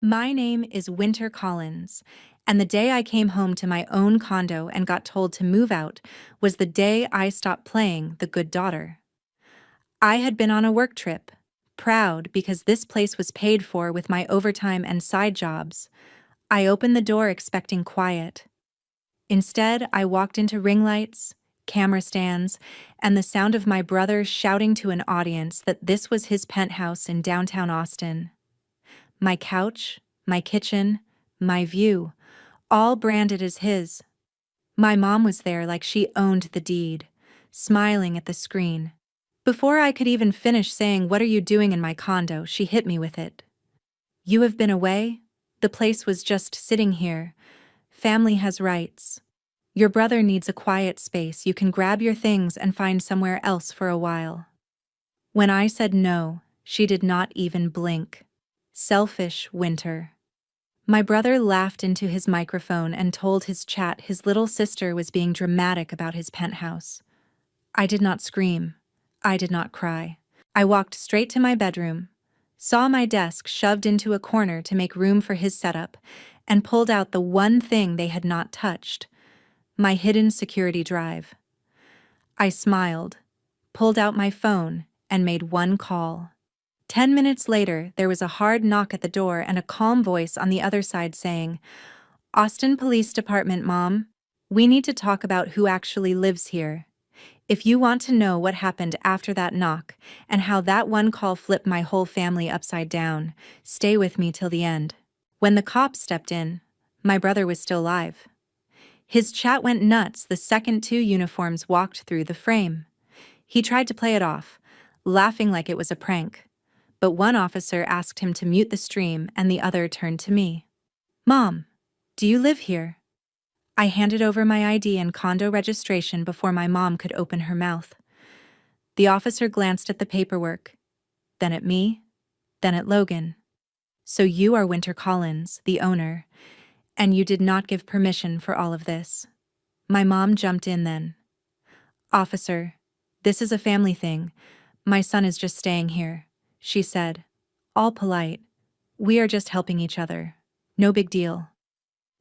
My name is Winter Collins, and the day I came home to my own condo and got told to move out was the day I stopped playing the good daughter. I had been on a work trip, proud because this place was paid for with my overtime and side jobs. I opened the door expecting quiet. Instead, I walked into ring lights, camera stands, and the sound of my brother shouting to an audience that this was his penthouse in downtown Austin. My couch, my kitchen, my view, all branded as his. My mom was there like she owned the deed, smiling at the screen. Before I could even finish saying, "What are you doing in my condo?" she hit me with it. "You have been away? The place was just sitting here. Family has rights. Your brother needs a quiet space. You can grab your things and find somewhere else for a while." When I said no, she did not even blink. Selfish Winter. My brother laughed into his microphone and told his chat his little sister was being dramatic about his penthouse. I did not scream. I did not cry. I walked straight to my bedroom, saw my desk shoved into a corner to make room for his setup, and pulled out the one thing they had not touched, my hidden security drive. I smiled, pulled out my phone, and made one call. 10 minutes later, there was a hard knock at the door and a calm voice on the other side saying, "Austin Police Department, Mom. We need to talk about who actually lives here. If you want to know what happened after that knock and how that one call flipped my whole family upside down, stay with me till the end." When the cops stepped in, my brother was still alive. His chat went nuts the second two uniforms walked through the frame. He tried to play it off, laughing like it was a prank. But one officer asked him to mute the stream and the other turned to me. "Mom, do you live here?" I handed over my ID and condo registration before my mom could open her mouth. The officer glanced at the paperwork, then at me, then at Logan. "So you are Winter Collins, the owner, and you did not give permission for all of this." My mom jumped in then. "Officer, this is a family thing. My son is just staying here," she said, all polite. "We are just helping each other. No big deal."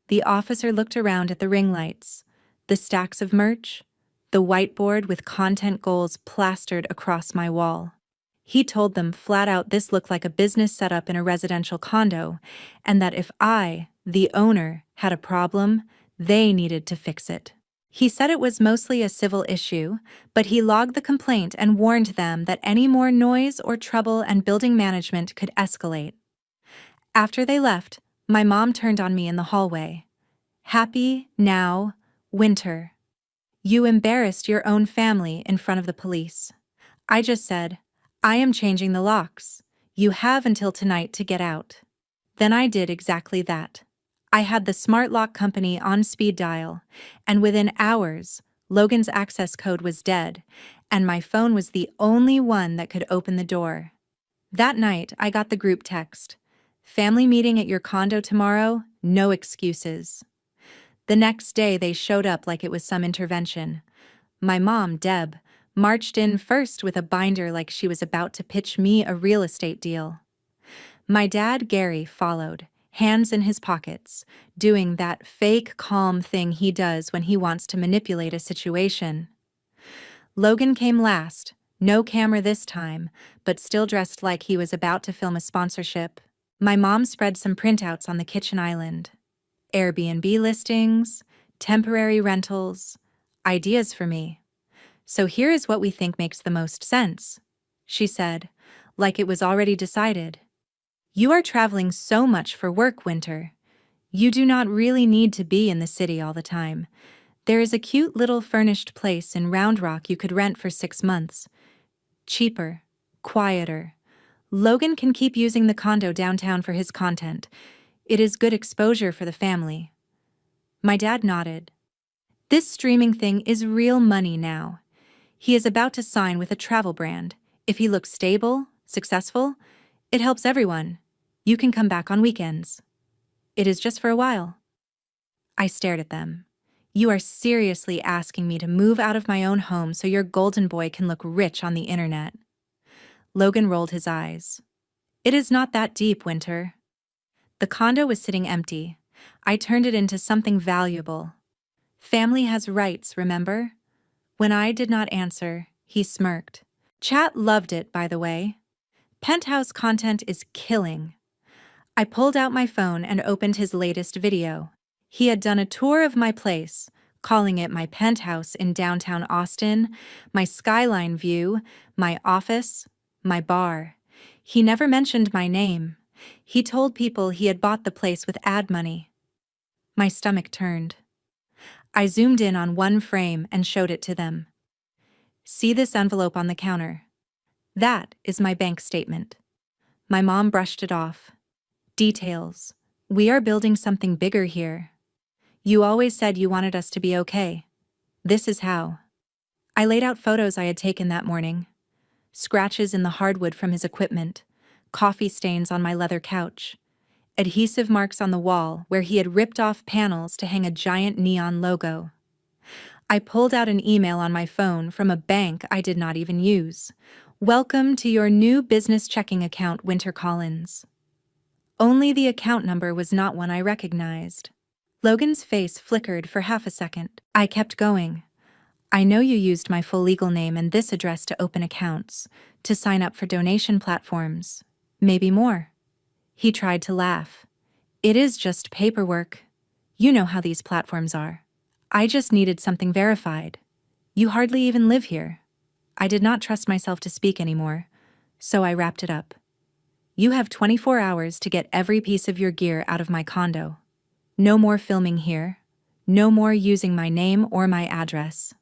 The officer looked around at the ring lights, the stacks of merch, the whiteboard with content goals plastered across my wall. He told them flat out this looked like a business setup in a residential condo, and that if I, the owner, had a problem, they needed to fix it. He said it was mostly a civil issue, but he logged the complaint and warned them that any more noise or trouble and building management could escalate. After they left, my mom turned on me in the hallway. "Happy now, Winter. You embarrassed your own family in front of the police." I just said, "I am changing the locks. You have until tonight to get out." Then I did exactly that. I had the smart lock company on speed dial, and within hours, Logan's access code was dead, and my phone was the only one that could open the door. That night, I got the group text, "Family meeting at your condo tomorrow, no excuses." The next day, they showed up like it was some intervention. My mom, Deb, marched in first with a binder like she was about to pitch me a real estate deal. My dad, Gary, followed, hands in his pockets, doing that fake calm thing he does when he wants to manipulate a situation. Logan came last, no camera this time, but still dressed like he was about to film a sponsorship. My mom spread some printouts on the kitchen island. Airbnb listings, temporary rentals, ideas for me. "So here is what we think makes the most sense," she said, like it was already decided. "You are traveling so much for work, Winter. You do not really need to be in the city all the time. There is a cute little furnished place in Round Rock you could rent for 6 months. Cheaper, quieter. Logan can keep using the condo downtown for his content. It is good exposure for the family." My dad nodded. "This streaming thing is real money now. He is about to sign with a travel brand. If he looks stable, successful, it helps everyone. You can come back on weekends. It is just for a while." I stared at them. "You are seriously asking me to move out of my own home so your golden boy can look rich on the internet?" Logan rolled his eyes. "It is not that deep, Winter." The condo was sitting empty. I turned it into something valuable. Family has rights, remember? When I did not answer, he smirked. Chat loved it, by the way. Penthouse content is killing. I pulled out my phone and opened his latest video. He had done a tour of my place, calling it my penthouse in downtown Austin, my skyline view, my office, my bar. He never mentioned my name. He told people he had bought the place with ad money. My stomach turned. I zoomed in on one frame and showed it to them. See this envelope on the counter? That is my bank statement. My mom brushed it off. Details. We are building something bigger here. You always said you wanted us to be okay. This is how. I laid out photos I had taken that morning. Scratches in the hardwood from his equipment, coffee stains on my leather couch, adhesive marks on the wall where he had ripped off panels to hang a giant neon logo. I pulled out an email on my phone from a bank I did not even use. Welcome to your new business checking account, Winter Collins. Only the account number was not one I recognized. Logan's face flickered for half a second. I kept going. I know you used my full legal name and this address to open accounts, to sign up for donation platforms, maybe more. He tried to laugh. It is just paperwork. You know how these platforms are. I just needed something verified. You hardly even live here. I did not trust myself to speak anymore, so I wrapped it up. You have 24 hours to get every piece of your gear out of my condo. No more filming here. No more using my name or my address.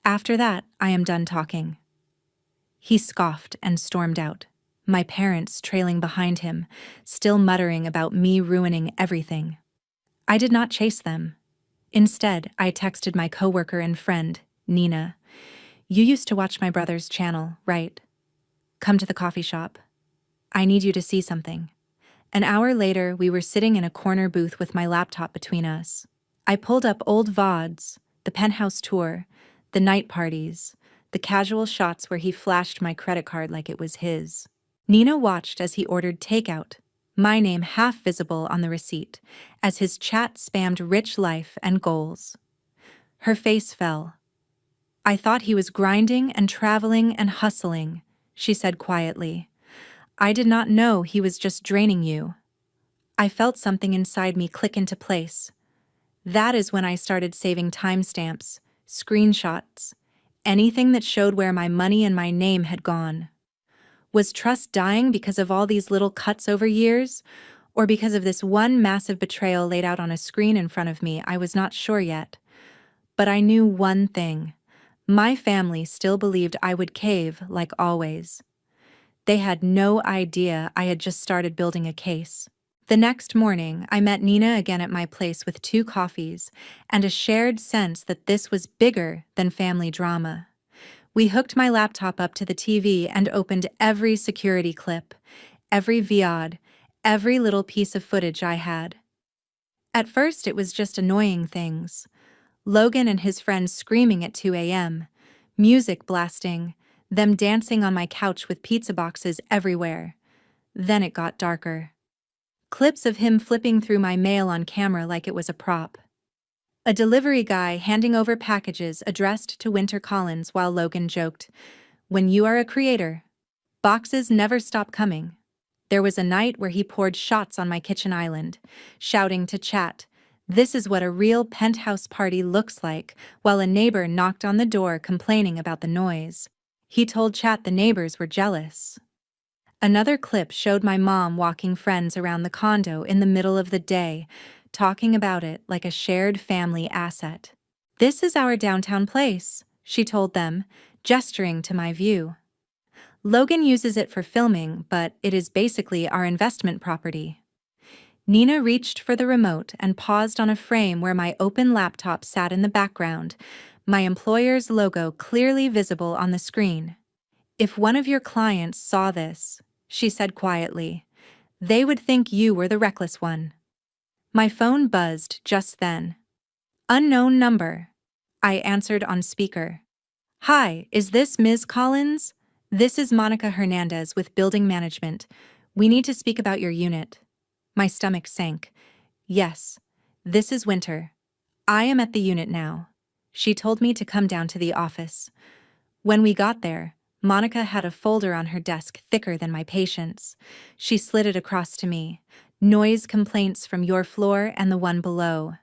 After that, I am done talking. He scoffed and stormed out, my parents trailing behind him, still muttering about me ruining everything. I did not chase them. Instead, I texted my coworker and friend, Nina. You used to watch my brother's channel, right? Come to the coffee shop. I need you to see something. An hour later, we were sitting in a corner booth with my laptop between us. I pulled up old VODs, the penthouse tour, the night parties, the casual shots where he flashed my credit card like it was his. Nina watched as he ordered takeout, my name half visible on the receipt, as his chat spammed rich life and goals. Her face fell. I thought he was grinding and traveling and hustling, she said quietly. I did not know he was just draining you. I felt something inside me click into place. That is when I started saving timestamps, screenshots, anything that showed where my money and my name had gone. Was trust dying because of all these little cuts over years, or because of this one massive betrayal laid out on a screen in front of me? I was not sure yet. But I knew one thing. My family still believed I would cave, like always. They had no idea I had just started building a case. The next morning, I met Nina again at my place with 2 coffees and a shared sense that this was bigger than family drama. We hooked my laptop up to the TV and opened every security clip, every VOD, every little piece of footage I had. At first, it was just annoying things. Logan and his friends screaming at 2 a.m., music blasting, them dancing on my couch with pizza boxes everywhere. Then it got darker. Clips of him flipping through my mail on camera like it was a prop. A delivery guy handing over packages addressed to Winter Collins while Logan joked, "When you are a creator, boxes never stop coming." There was a night where he poured shots on my kitchen island, shouting to chat, "This is what a real penthouse party looks like," while a neighbor knocked on the door complaining about the noise. He told chat the neighbors were jealous. Another clip showed my mom walking friends around the condo in the middle of the day, talking about it like a shared family asset. "This is our downtown place," she told them, gesturing to my view. "Logan uses it for filming, but it is basically our investment property." Nina reached for the remote and paused on a frame where my open laptop sat in the background, my employer's logo clearly visible on the screen. "If one of your clients saw this," she said quietly, "they would think you were the reckless one." My phone buzzed just then. "Unknown number." I answered on speaker. "Hi, is this Ms. Collins? This is Monica Hernandez with Building Management. We need to speak about your unit." My stomach sank. Yes, this is Winter. I am at the unit now. She told me to come down to the office. When we got there, Monica had a folder on her desk thicker than my patience. She slid it across to me. Noise complaints from your floor and the one below.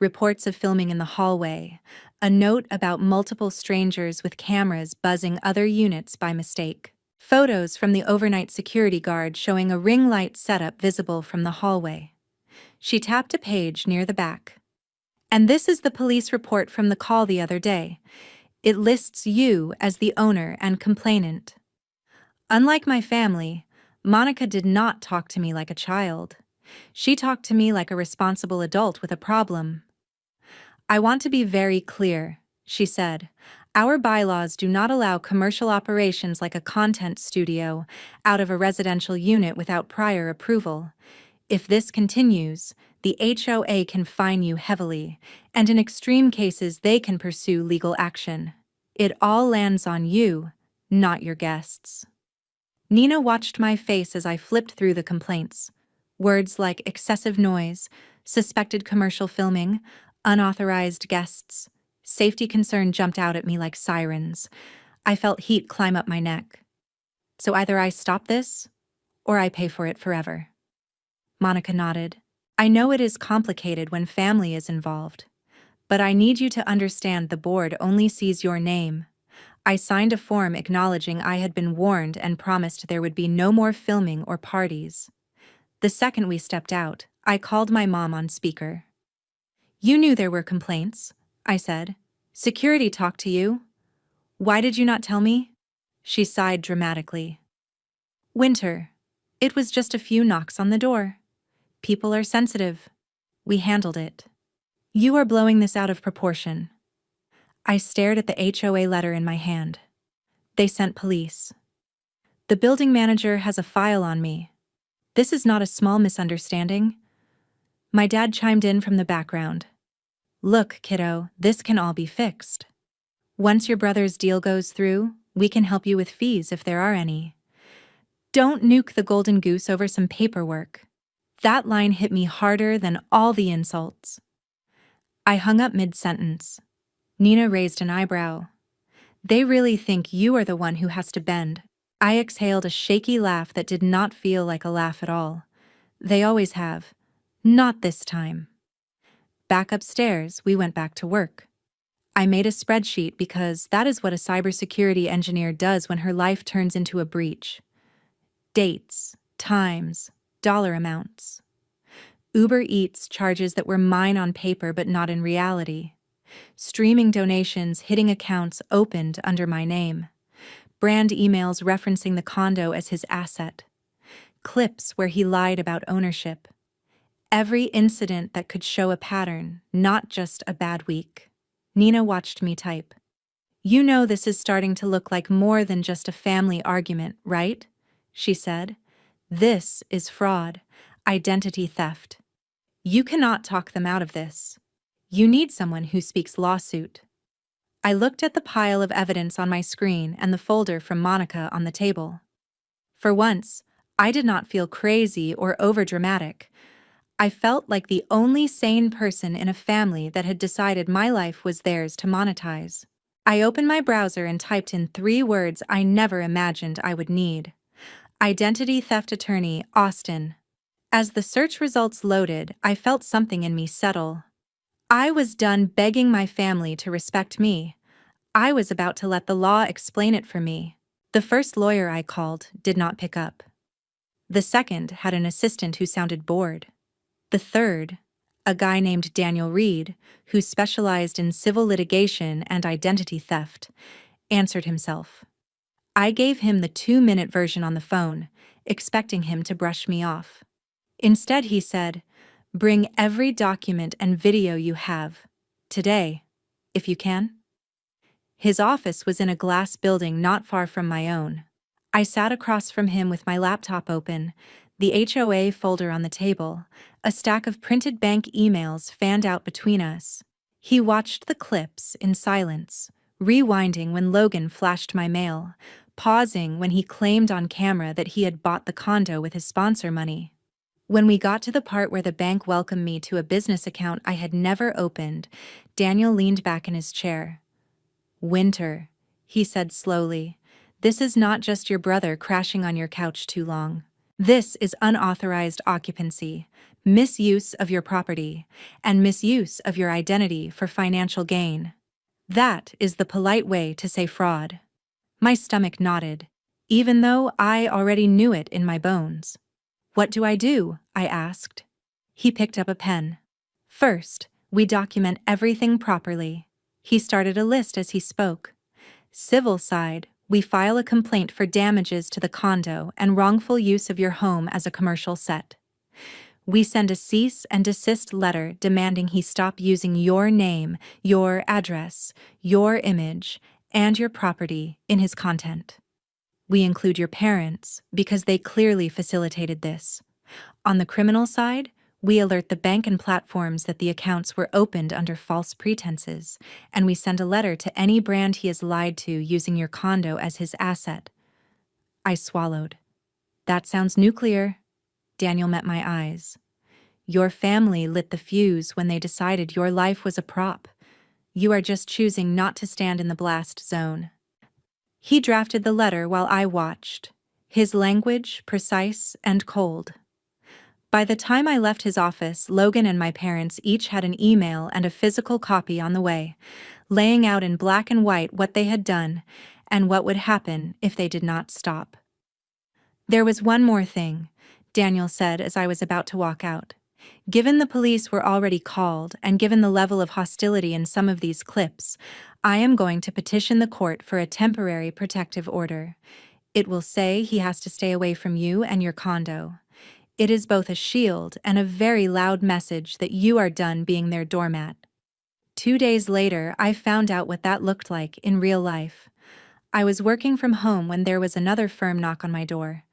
Reports of filming in the hallway. A note about multiple strangers with cameras buzzing other units by mistake. Photos from the overnight security guard showing a ring light setup visible from the hallway. She tapped a page near the back. And this is the police report from the call the other day. It lists you as the owner and complainant. Unlike my family, Monica did not talk to me like a child. She talked to me like a responsible adult with a problem. I want to be very clear, she said. Our bylaws do not allow commercial operations like a content studio out of a residential unit without prior approval. If this continues, the HOA can fine you heavily, and in extreme cases they can pursue legal action. It all lands on you, not your guests. Nina watched my face as I flipped through the complaints. Words like excessive noise, suspected commercial filming, unauthorized guests. Safety concern jumped out at me like sirens. I felt heat climb up my neck. So either I stop this, or I pay for it forever. Monica nodded. I know it is complicated when family is involved, but I need you to understand the board only sees your name. I signed a form acknowledging I had been warned and promised there would be no more filming or parties. The second we stepped out, I called my mom on speaker. You knew there were complaints, I said. Security talked to you. Why did you not tell me? She sighed dramatically. Winter. It was just a few knocks on the door. People are sensitive. We handled it. You are blowing this out of proportion. I stared at the HOA letter in my hand. They sent police. The building manager has a file on me. This is not a small misunderstanding. My dad chimed in from the background. Look, kiddo, this can all be fixed. Once your brother's deal goes through, we can help you with fees if there are any. Don't nuke the golden goose over some paperwork. That line hit me harder than all the insults. I hung up mid-sentence. Nina raised an eyebrow. They really think you are the one who has to bend. I exhaled a shaky laugh that did not feel like a laugh at all. They always have. Not this time. Back upstairs, we went back to work. I made a spreadsheet because that is what a cybersecurity engineer does when her life turns into a breach. Dates, times, dollar amounts. Uber Eats charges that were mine on paper but not in reality. Streaming donations hitting accounts opened under my name. Brand emails referencing the condo as his asset. Clips where he lied about ownership. Every incident that could show a pattern, not just a bad week. Nina watched me type. You know this is starting to look like more than just a family argument, right? She said. This is fraud, identity theft. You cannot talk them out of this. You need someone who speaks lawsuit. I looked at the pile of evidence on my screen and the folder from Monica on the table. For once, I did not feel crazy or overdramatic. I felt like the only sane person in a family that had decided my life was theirs to monetize. I opened my browser and typed in 3 words I never imagined I would need. Identity theft attorney, Austin. As the search results loaded, I felt something in me settle. I was done begging my family to respect me. I was about to let the law explain it for me. The first lawyer I called did not pick up. The second had an assistant who sounded bored. The third, a guy named Daniel Reed, who specialized in civil litigation and identity theft, answered himself. I gave him the 2-minute version on the phone, expecting him to brush me off. Instead, he said, "Bring every document and video you have. Today, if you can." His office was in a glass building not far from my own. I sat across from him with my laptop open, the HOA folder on the table, a stack of printed bank emails fanned out between us. He watched the clips in silence, rewinding when Logan flashed my mail, pausing when he claimed on camera that he had bought the condo with his sponsor money. When we got to the part where the bank welcomed me to a business account I had never opened, Daniel leaned back in his chair. "Winter," he said slowly, "this is not just your brother crashing on your couch too long. This is unauthorized occupancy, misuse of your property, and misuse of your identity for financial gain. That is the polite way to say fraud." My stomach knotted, even though I already knew it in my bones. "What do I do?" I asked. He picked up a pen. "First, we document everything properly." He started a list as he spoke. "Civil side, we file a complaint for damages to the condo and wrongful use of your home as a commercial set. We send a cease and desist letter demanding he stop using your name, your address, your image, and your property in his content. We include your parents because they clearly facilitated this. On the criminal side, we alert the bank and platforms that the accounts were opened under false pretenses, and we send a letter to any brand he has lied to using your condo as his asset." I swallowed. "That sounds nuclear." Daniel met my eyes. "Your family lit the fuse when they decided your life was a prop. You are just choosing not to stand in the blast zone." He drafted the letter while I watched, his language precise and cold. By the time I left his office, Logan and my parents each had an email and a physical copy on the way, laying out in black and white what they had done and what would happen if they did not stop. "There was one more thing," Daniel said as I was about to walk out. "Given the police were already called and given the level of hostility in some of these clips, I am going to petition the court for a temporary protective order. It will say he has to stay away from you and your condo. It is both a shield and a very loud message that you are done being their doormat." 2 days later, I found out what that looked like in real life. I was working from home when there was another firm knock on my door.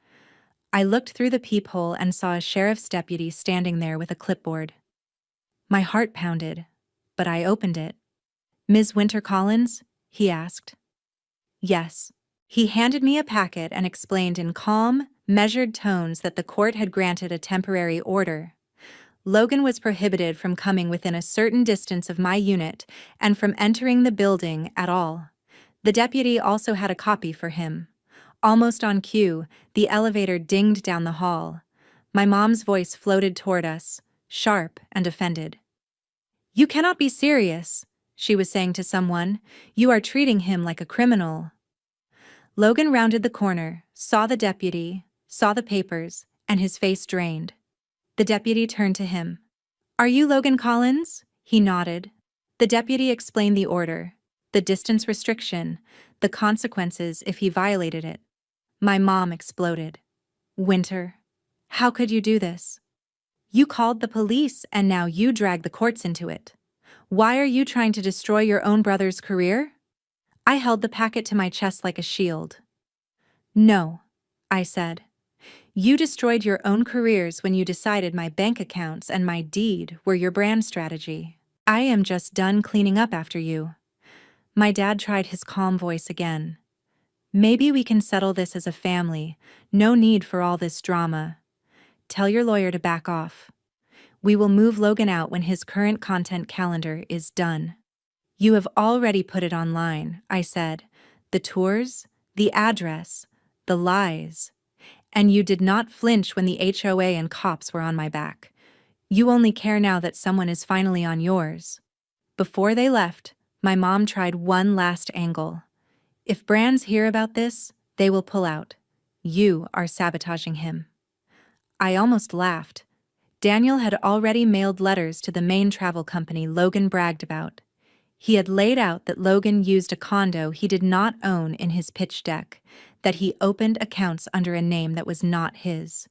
I looked through the peephole and saw a sheriff's deputy standing there with a clipboard. My heart pounded, but I opened it. "Ms. Winter Collins?" he asked. "Yes." He handed me a packet and explained in calm, measured tones that the court had granted a temporary order. Logan was prohibited from coming within a certain distance of my unit and from entering the building at all. The deputy also had a copy for him. Almost on cue, the elevator dinged down the hall. My mom's voice floated toward us, sharp and offended. "You cannot be serious," she was saying to someone. "You are treating him like a criminal." Logan rounded the corner, saw the deputy, saw the papers, and his face drained. The deputy turned to him. "Are you Logan Collins?" He nodded. The deputy explained the order, the distance restriction, the consequences if he violated it. My mom exploded. "Winter, how could you do this? You called the police and now you drag the courts into it. Why are you trying to destroy your own brother's career?" I held the packet to my chest like a shield. "No," I said. "You destroyed your own careers when you decided my bank accounts and my deed were your brand strategy. I am just done cleaning up after you." My dad tried his calm voice again. "Maybe we can settle this as a family. No need for all this drama. Tell your lawyer to back off. We will move Logan out when his current content calendar is done." "You have already put it online," I said. "The tours, the address, the lies. And you did not flinch when the HOA and cops were on my back. You only care now that someone is finally on yours." Before they left, my mom tried one last angle. "If brands hear about this, they will pull out. You are sabotaging him." I almost laughed. Daniel had already mailed letters to the main travel company Logan bragged about. He had laid out that Logan used a condo he did not own in his pitch deck, that he opened accounts under a name that was not his.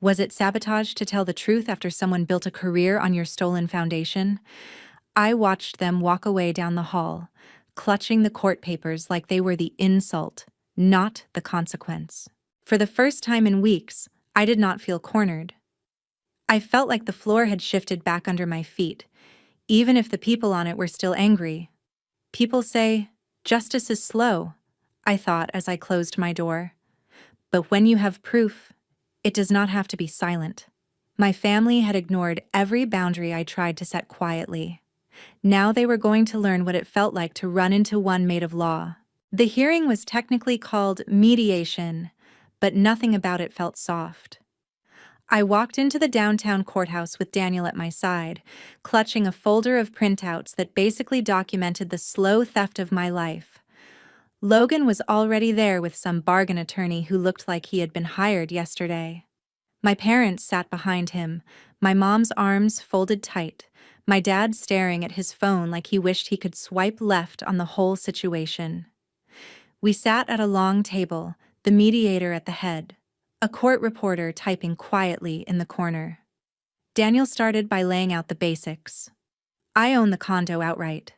Was it sabotage to tell the truth after someone built a career on your stolen foundation? I watched them walk away down the hall, clutching the court papers like they were the insult, not the consequence. For the first time in weeks, I did not feel cornered. I felt like the floor had shifted back under my feet, even if the people on it were still angry. People say, "Justice is slow," I thought as I closed my door. But when you have proof, it does not have to be silent. My family had ignored every boundary I tried to set quietly. Now they were going to learn what it felt like to run into one made of law. The hearing was technically called mediation, but nothing about it felt soft. I walked into the downtown courthouse with Daniel at my side, clutching a folder of printouts that basically documented the slow theft of my life. Logan was already there with some bargain attorney who looked like he had been hired yesterday. My parents sat behind him, my mom's arms folded tight, my dad staring at his phone like he wished he could swipe left on the whole situation. We sat at a long table, the mediator at the head, a court reporter typing quietly in the corner. Daniel started by laying out the basics. I own the condo outright.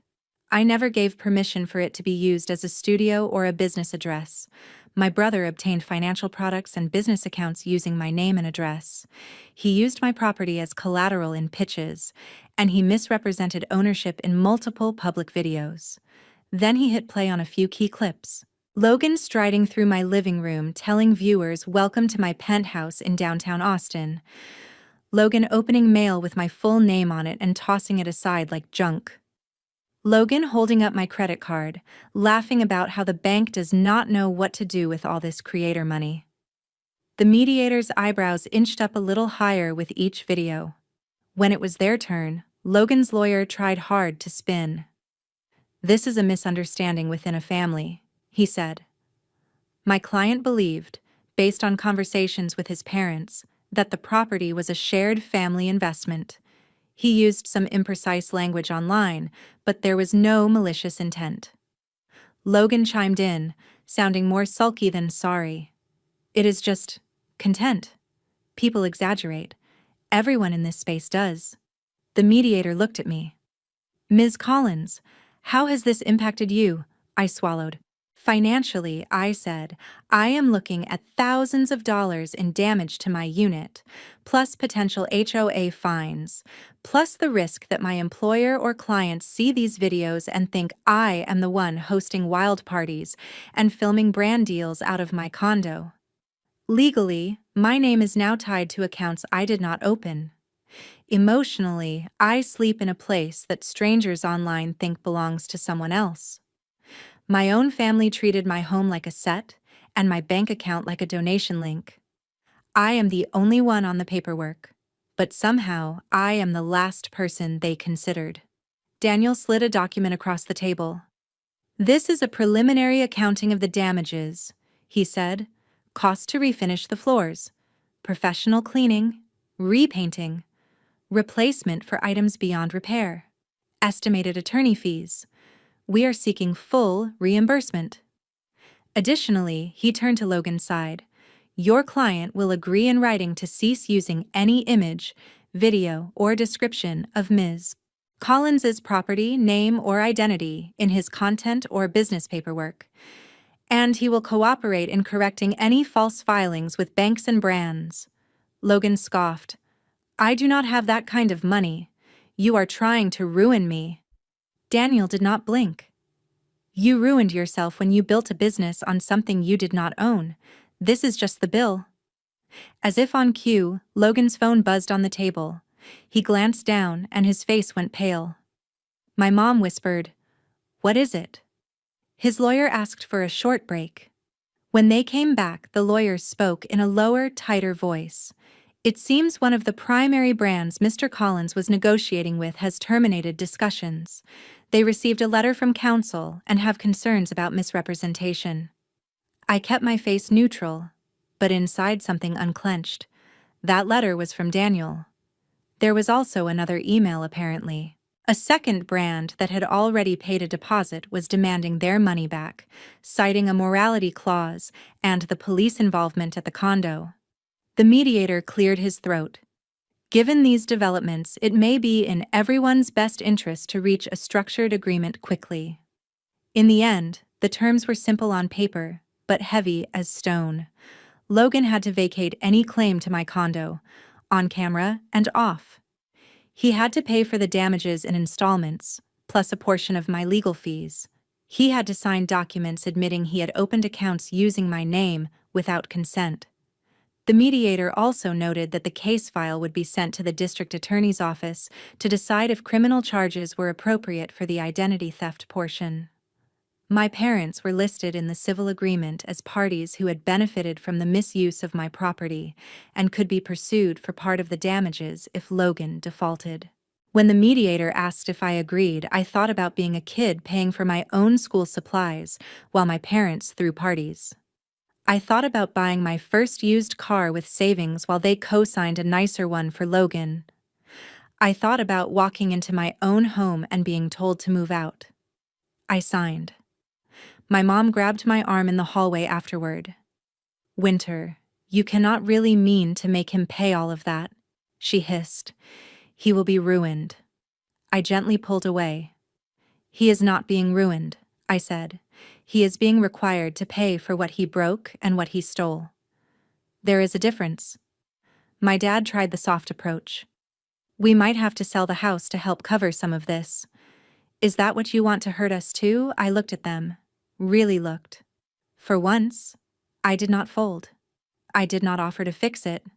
I never gave permission for it to be used as a studio or a business address. My brother obtained financial products and business accounts using my name and address. He used my property as collateral in pitches, and he misrepresented ownership in multiple public videos. Then he hit play on a few key clips. Logan striding through my living room telling viewers welcome to my penthouse in downtown Austin. Logan opening mail with my full name on it and tossing it aside like junk. Logan holding up my credit card, laughing about how the bank does not know what to do with all this creator money. The mediator's eyebrows inched up a little higher with each video. When it was their turn, Logan's lawyer tried hard to spin. This is a misunderstanding within a family, he said. My client believed, based on conversations with his parents, that the property was a shared family investment. He used some imprecise language online, but there was no malicious intent. Logan chimed in, sounding more sulky than sorry. It is just content. People exaggerate. Everyone in this space does. The mediator looked at me. Ms. Collins, how has this impacted you? I swallowed. Financially, I said, I am looking at thousands of dollars in damage to my unit, plus potential HOA fines, plus the risk that my employer or clients see these videos and think I am the one hosting wild parties and filming brand deals out of my condo. Legally, my name is now tied to accounts I did not open. Emotionally, I sleep in a place that strangers online think belongs to someone else. My own family treated my home like a set, and my bank account like a donation link. I am the only one on the paperwork, but somehow I am the last person they considered. Daniel slid a document across the table. This is a preliminary accounting of the damages, he said. Cost to refinish the floors, professional cleaning, repainting, replacement for items beyond repair, estimated attorney fees. We are seeking full reimbursement. Additionally, he turned to Logan's side. Your client will agree in writing to cease using any image, video, or description of Ms. Collins's property, name, or identity in his content or business paperwork. And he will cooperate in correcting any false filings with banks and brands. Logan scoffed. I do not have that kind of money. You are trying to ruin me. Daniel did not blink. You ruined yourself when you built a business on something you did not own. This is just the bill. As if on cue, Logan's phone buzzed on the table. He glanced down and his face went pale. My mom whispered, "What is it?" His lawyer asked for a short break. When they came back, the lawyer spoke in a lower, tighter voice. It seems one of the primary brands Mr. Collins was negotiating with has terminated discussions. They received a letter from counsel and have concerns about misrepresentation. I kept my face neutral, but inside something unclenched. That letter was from Daniel. There was also another email apparently. A second brand that had already paid a deposit was demanding their money back, citing a morality clause and the police involvement at the condo. The mediator cleared his throat. Given these developments, it may be in everyone's best interest to reach a structured agreement quickly. In the end, the terms were simple on paper, but heavy as stone. Logan had to vacate any claim to my condo, on camera and off. He had to pay for the damages in installments, plus a portion of my legal fees. He had to sign documents admitting he had opened accounts using my name without consent. The mediator also noted that the case file would be sent to the district attorney's office to decide if criminal charges were appropriate for the identity theft portion. My parents were listed in the civil agreement as parties who had benefited from the misuse of my property and could be pursued for part of the damages if Logan defaulted. When the mediator asked if I agreed, I thought about being a kid paying for my own school supplies while my parents threw parties. I thought about buying my first used car with savings while they co-signed a nicer one for Logan. I thought about walking into my own home and being told to move out. I signed. My mom grabbed my arm in the hallway afterward. "Winter, you cannot really mean to make him pay all of that," she hissed. "He will be ruined." I gently pulled away. "He is not being ruined," I said. "He is being required to pay for what he broke and what he stole. There is a difference." My dad tried the soft approach. "We might have to sell the house to help cover some of this." "Is that what you want to hurt us too?" I looked at them. Really looked. For once, I did not fold. I did not offer to fix it.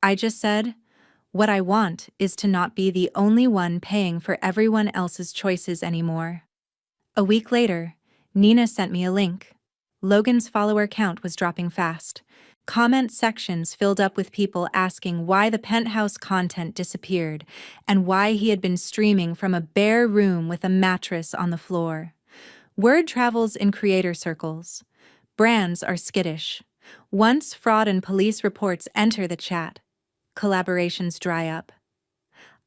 I just said, "What I want is to not be the only one paying for everyone else's choices anymore." A week later, Nina sent me a link. Logan's follower count was dropping fast. Comment sections filled up with people asking why the penthouse content disappeared and why he had been streaming from a bare room with a mattress on the floor. Word travels in creator circles. Brands are skittish. Once fraud and police reports enter the chat, collaborations dry up.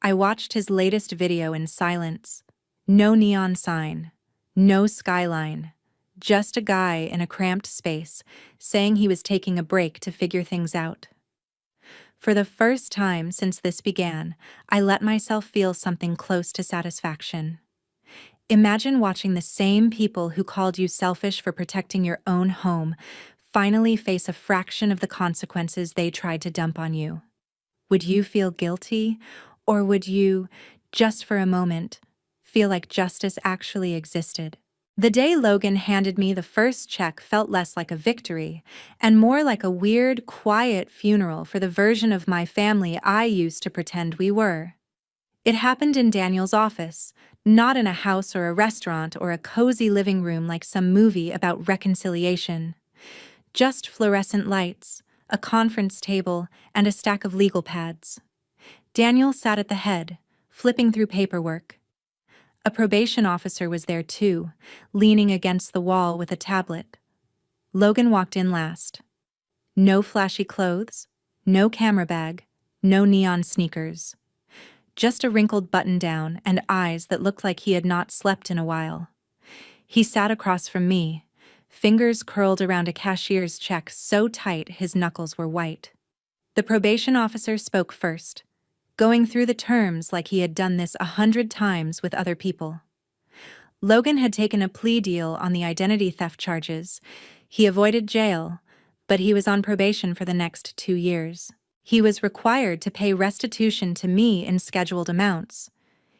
I watched his latest video in silence. No neon sign, no skyline, just a guy in a cramped space saying he was taking a break to figure things out. For the first time since this began, I let myself feel something close to satisfaction. Imagine watching the same people who called you selfish for protecting your own home finally face a fraction of the consequences they tried to dump on you. Would you feel guilty, or would you, just for a moment, feel like justice actually existed? The day Logan handed me the first check felt less like a victory and more like a weird, quiet funeral for the version of my family I used to pretend we were. It happened in Daniel's office, not in a house or a restaurant or a cozy living room like some movie about reconciliation. Just fluorescent lights, a conference table, and a stack of legal pads. Daniel sat at the head, flipping through paperwork. A probation officer was there too, leaning against the wall with a tablet. Logan walked in last. No flashy clothes, no camera bag, no neon sneakers. Just a wrinkled button-down and eyes that looked like he had not slept in a while. He sat across from me, fingers curled around a cashier's check so tight his knuckles were white. The probation officer spoke first, going through the terms like he had done this 100 times with other people. Logan had taken a plea deal on the identity theft charges. He avoided jail, but he was on probation for the next 2 years. He was required to pay restitution to me in scheduled amounts.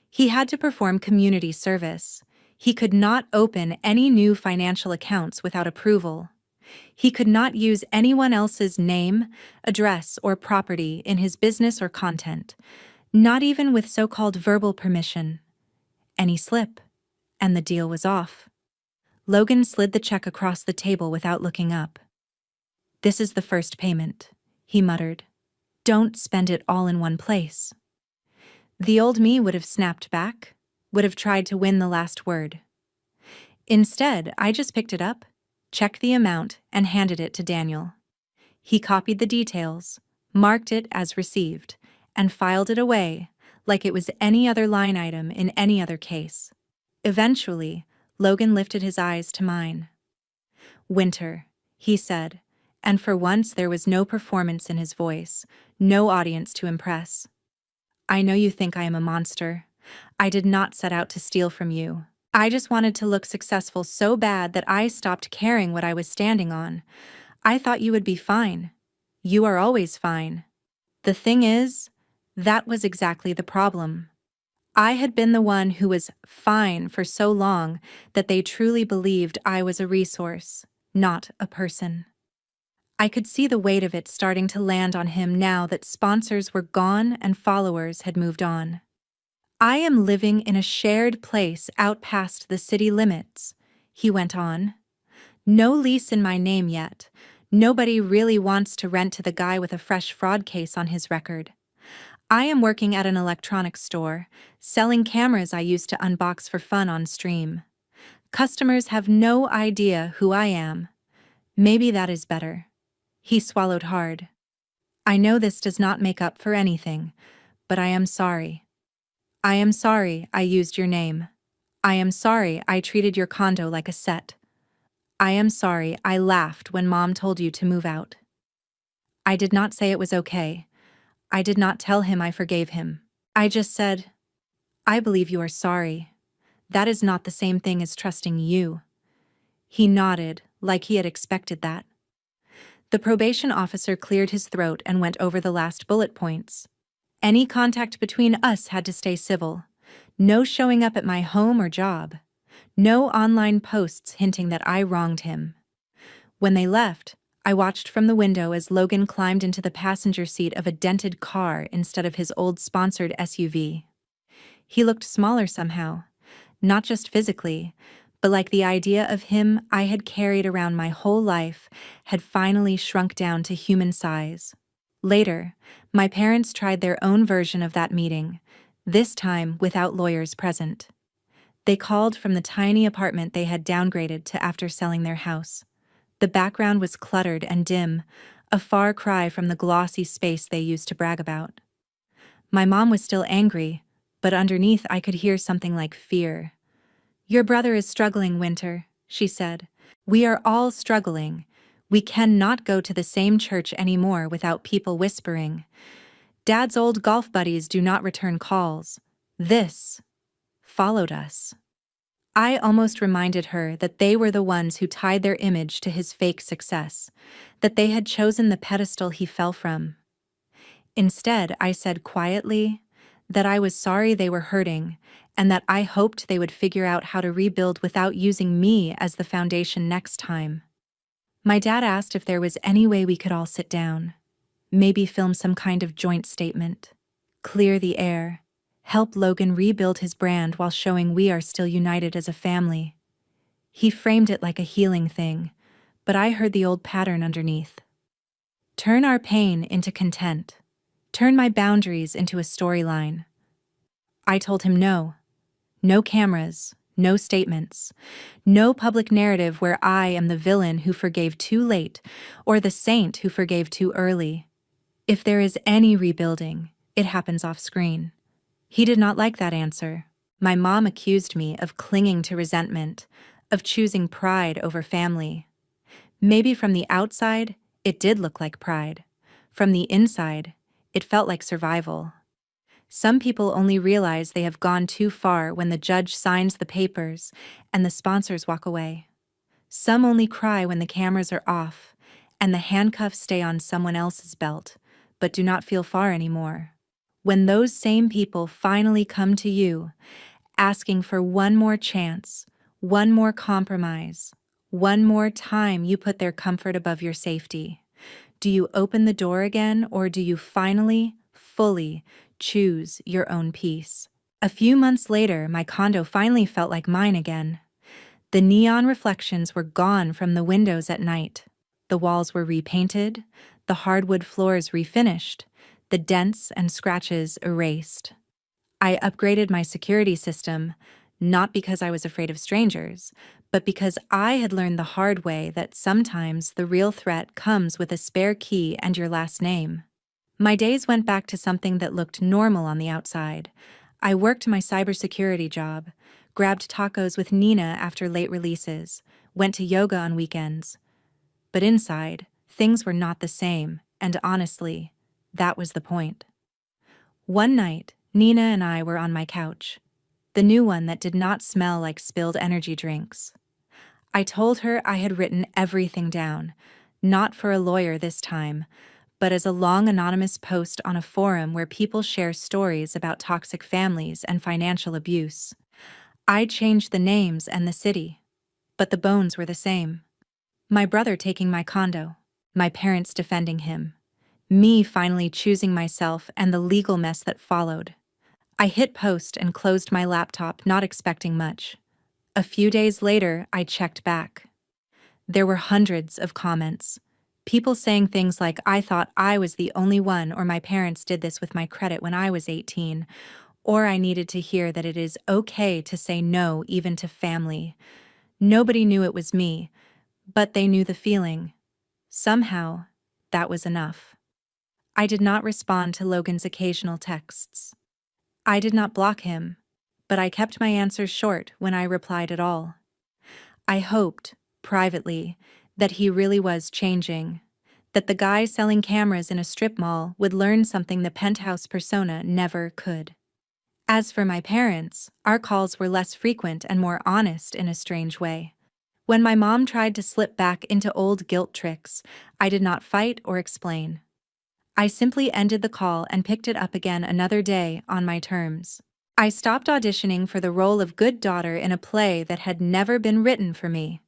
He had to perform community service. He could not open any new financial accounts without approval. He could not use anyone else's name, address, or property in his business or content, not even with so-called verbal permission. Any slip, and the deal was off. Logan slid the check across the table without looking up. "This is the first payment," he muttered. "Don't spend it all in one place." The old me would have snapped back, would have tried to win the last word. Instead, I just picked it up, checked the amount, and handed it to Daniel. He copied the details, marked it as received, and filed it away like it was any other line item in any other case. Eventually, Logan lifted his eyes to mine. "Winter," he said, and for once there was no performance in his voice, no audience to impress. "I know you think I am a monster. I did not set out to steal from you. I just wanted to look successful so bad that I stopped caring what I was standing on. I thought you would be fine. You are always fine. The thing is, that was exactly the problem. I had been the one who was fine for so long that they truly believed I was a resource, not a person." I could see the weight of it starting to land on him now that sponsors were gone and followers had moved on. I am living in a shared place out past the city limits, he went on. No lease in my name yet. Nobody really wants to rent to the guy with a fresh fraud case on his record. I am working at an electronics store, selling cameras I used to unbox for fun on stream. Customers have no idea who I am. Maybe that is better. He swallowed hard. I know this does not make up for anything, but I am sorry. I am sorry I used your name. I am sorry I treated your condo like a set. I am sorry I laughed when Mom told you to move out. I did not say it was okay. I did not tell him I forgave him. I just said, I believe you are sorry. That is not the same thing as trusting you. He nodded, like he had expected that. The probation officer cleared his throat and went over the last bullet points. Any contact between us had to stay civil. No showing up at my home or job. No online posts hinting that I wronged him. When they left, I watched from the window as Logan climbed into the passenger seat of a dented car instead of his old sponsored SUV. He looked smaller somehow, not just physically, but like the idea of him I had carried around my whole life had finally shrunk down to human size. Later, my parents tried their own version of that meeting, this time without lawyers present. They called from the tiny apartment they had downgraded to after selling their house. The background was cluttered and dim, a far cry from the glossy space they used to brag about. My mom was still angry, but underneath I could hear something like fear. Your brother is struggling, Winter, she said. We are all struggling. We cannot go to the same church anymore without people whispering. Dad's old golf buddies do not return calls. This followed us. I almost reminded her that they were the ones who tied their image to his fake success, that they had chosen the pedestal he fell from. Instead, I said quietly that I was sorry they were hurting and that I hoped they would figure out how to rebuild without using me as the foundation next time. My dad asked if there was any way we could all sit down, maybe film some kind of joint statement, clear the air, help Logan rebuild his brand while showing we are still united as a family. He framed it like a healing thing, but I heard the old pattern underneath. Turn our pain into content. Turn my boundaries into a storyline. I told him no. No cameras, no statements, no public narrative where I am the villain who forgave too late or the saint who forgave too early. If there is any rebuilding, it happens off screen. He did not like that answer. My mom accused me of clinging to resentment, of choosing pride over family. Maybe from the outside, it did look like pride. From the inside, it felt like survival. Some people only realize they have gone too far when the judge signs the papers and the sponsors walk away. Some only cry when the cameras are off and the handcuffs stay on someone else's belt, but do not feel far anymore. When those same people finally come to you, asking for one more chance, one more compromise, one more time you put their comfort above your safety, do you open the door again, or do you finally, fully choose your own peace? A few months later, my condo finally felt like mine again. The neon reflections were gone from the windows at night. The walls were repainted, the hardwood floors refinished, the dents and scratches erased. I upgraded my security system, not because I was afraid of strangers, but because I had learned the hard way that sometimes the real threat comes with a spare key and your last name. My days went back to something that looked normal on the outside. I worked my cybersecurity job, grabbed tacos with Nina after late releases, went to yoga on weekends. But inside, things were not the same, and honestly, that was the point. One night, Nina and I were on my couch, the new one that did not smell like spilled energy drinks. I told her I had written everything down, not for a lawyer this time, but as a long anonymous post on a forum where people share stories about toxic families and financial abuse. I changed the names and the city, but the bones were the same. My brother taking my condo, my parents defending him, me finally choosing myself, and the legal mess that followed. I hit post and closed my laptop, not expecting much. A few days later, I checked back. There were hundreds of comments. People saying things like, I thought I was the only one, or my parents did this with my credit when I was 18, or I needed to hear that it is okay to say no even to family. Nobody knew it was me, but they knew the feeling. Somehow, that was enough. I did not respond to Logan's occasional texts. I did not block him, but I kept my answers short when I replied at all. I hoped, privately, that he really was changing, that the guy selling cameras in a strip mall would learn something the penthouse persona never could. As for my parents, our calls were less frequent and more honest in a strange way. When my mom tried to slip back into old guilt tricks, I did not fight or explain. I simply ended the call and picked it up again another day on my terms. I stopped auditioning for the role of good daughter in a play that had never been written for me.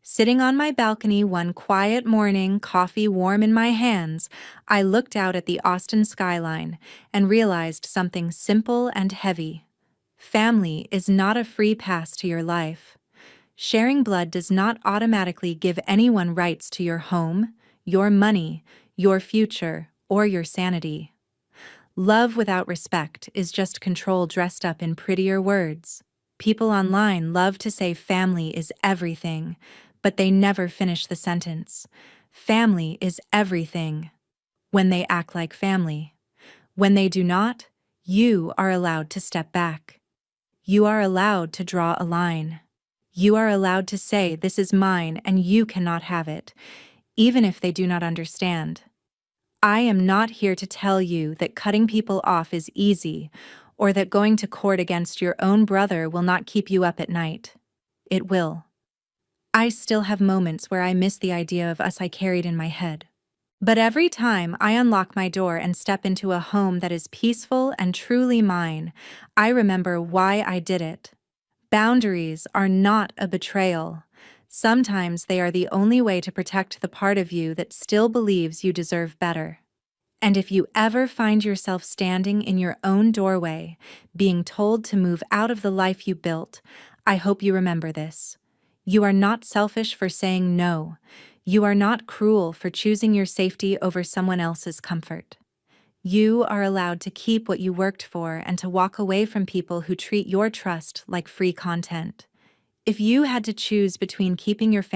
Sitting on my balcony one quiet morning, coffee warm in my hands, I looked out at the Austin skyline and realized something simple and heavy. Family is not a free pass to your life. Sharing blood does not automatically give anyone rights to your home, your money, your future, or your sanity. Love without respect is just control dressed up in prettier words. People online love to say family is everything, but they never finish the sentence. Family is everything. When they act like family. When they do not, you are allowed to step back. You are allowed to draw a line. You are allowed to say, this is mine and you cannot have it, even if they do not understand. I am not here to tell you that cutting people off is easy, or that going to court against your own brother will not keep you up at night. It will. I still have moments where I miss the idea of us I carried in my head. But every time I unlock my door and step into a home that is peaceful and truly mine, I remember why I did it. Boundaries are not a betrayal. Sometimes they are the only way to protect the part of you that still believes you deserve better. And if you ever find yourself standing in your own doorway, being told to move out of the life you built, I hope you remember this. You are not selfish for saying no. You are not cruel for choosing your safety over someone else's comfort. You are allowed to keep what you worked for and to walk away from people who treat your trust like free content. If you had to choose between keeping your